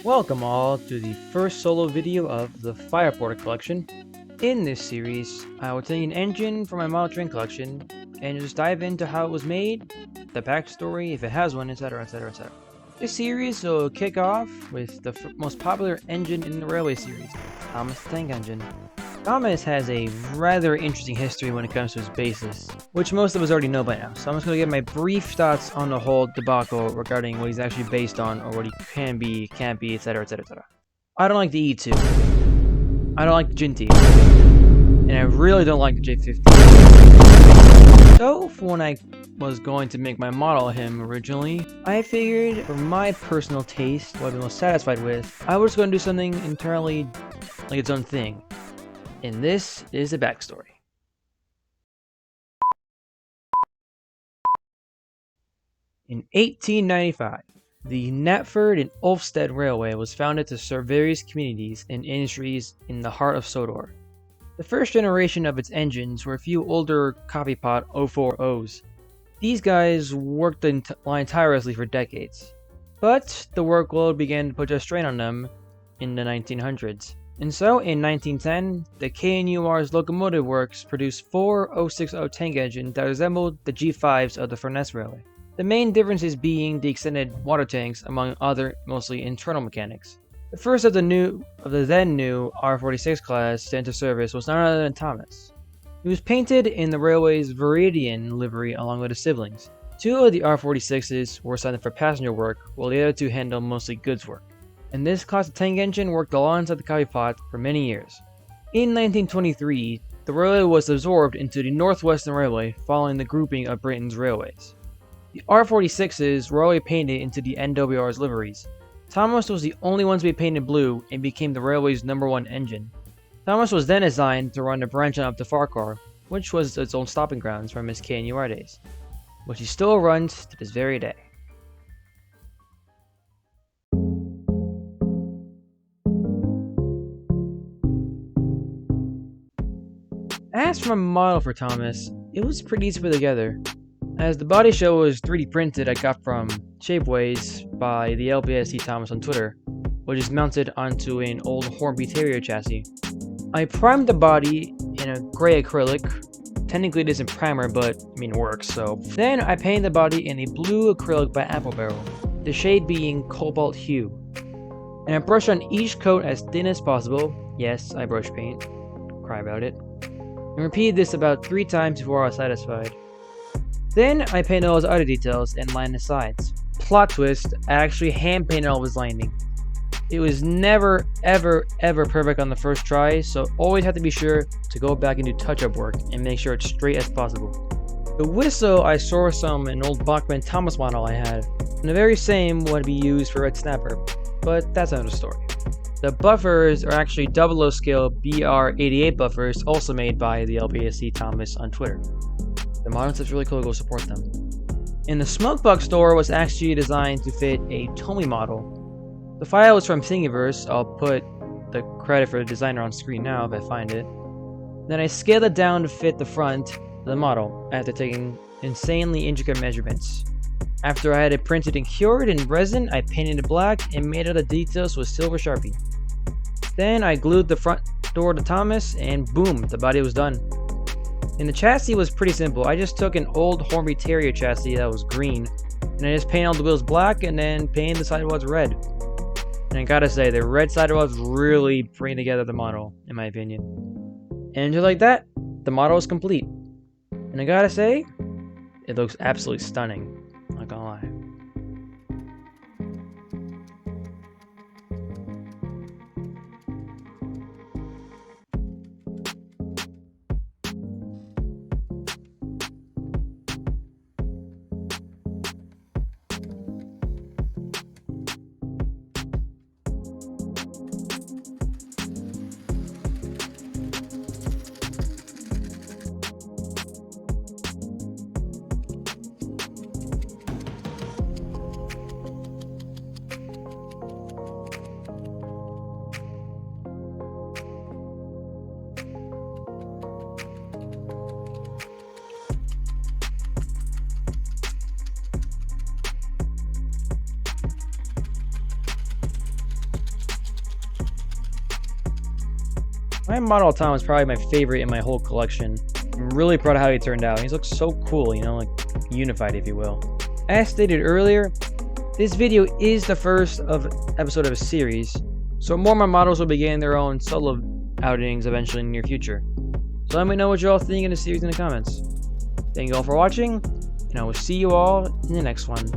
Welcome all to the first solo video of the FirePorter collection. In this series, I will take an engine from my model train collection and just dive into how it was made, the backstory, if it has one, etc, etc, etc. This series will kick off with the most popular engine in the railway series, Tomás the Tank Engine. Tomás has a rather interesting history when it comes to his basis, which most of us already know by now, so I'm just going to give my brief thoughts on the whole debacle regarding what he's actually based on, or what he can be, can't be, etc, etc, etc. I don't like the E2. I don't like the GENT, and I really don't like the J50. So, for when I was going to make my model of him originally, I figured for my personal taste, what I'd be most satisfied with, I was going to do something entirely like its own thing. And this is the backstory. In 1895, the Knapford and Ulfstead Railway was founded to serve various communities and industries in the heart of Sodor. The first generation of its engines were a few older copypot 040s. These guys worked the line tirelessly for decades, but the workload began to put a strain on them in the 1900s. And so, in 1910, the KNUR's locomotive works produced four 060 tank engines that resembled the G5s of the Furness Railway. The main differences being the extended water tanks, among other mostly internal mechanics. The first of the then new R46 class to enter service was none other than Tomás. He was painted in the railway's Viridian livery along with his siblings. Two of the R46s were assigned for passenger work, while the other two handled mostly goods work. And this class of tank engine worked alongside the copypot for many years. In 1923, the railway was absorbed into the Northwestern Railway following the grouping of Britain's railways. The R46s were already painted into the NWR's liveries. Tomás was the only one to be painted blue and became the railway's #1 engine. Tomás was then assigned to run the branch line up to Farquhar, which was its own stopping grounds from his KNUR days, which he still runs to this very day. As for my model for Tomás, it was pretty easy to put together, as the body shell was 3D printed I got from Shapeways by the LBSC Tomás on Twitter, which is mounted onto an old Hornby Terrier chassis. I primed the body in a gray acrylic. Technically it isn't primer, but it works, so. Then I painted the body in a blue acrylic by Apple Barrel, the shade being cobalt hue. And I brushed on each coat as thin as possible. Yes, I brush paint. Cry about it. And repeated this about 3 times before I was satisfied. Then I painted all his other details and lined the sides. Plot twist, I actually hand painted all of his lining. It was never ever perfect on the first try, so always have to be sure to go back and do touch-up work and make sure it's straight as possible. The whistle I sourced from an old Bachmann Tomás model I had, and the very same would be used for Red Snapper, but that's another story. The buffers are actually 00 scale BR88 buffers, also made by the LBSC Tomás on Twitter. The models is really cool, go support them. And the Smokebox door was actually designed to fit a Tomy model. The file was from Thingiverse. I'll put the credit for the designer on screen now if I find it. Then I scaled it down to fit the front of the model after taking insanely intricate measurements. After I had it printed and cured in resin, I painted it black and made all the details with silver Sharpie. Then I glued the front door to Tomás and boom, the body was done. And the chassis was pretty simple. I just took an old Hornby Terrier chassis that was green, and I just painted all the wheels black and then painted the sidewalls red. And I gotta say, the red sidewalls really bring together the model, in my opinion. And just like that, the model is complete. And I gotta say, it looks absolutely stunning. Not gonna lie. My model of Tom is probably my favorite in my whole collection. I'm really proud of how he turned out. He looks so cool, you know, like unified, if you will. As stated earlier, this video is the first episode of a series, so more of my models will be getting their own solo outings eventually in the near future. So let me know what you all think in the series in the comments. Thank you all for watching, and I will see you all in the next one.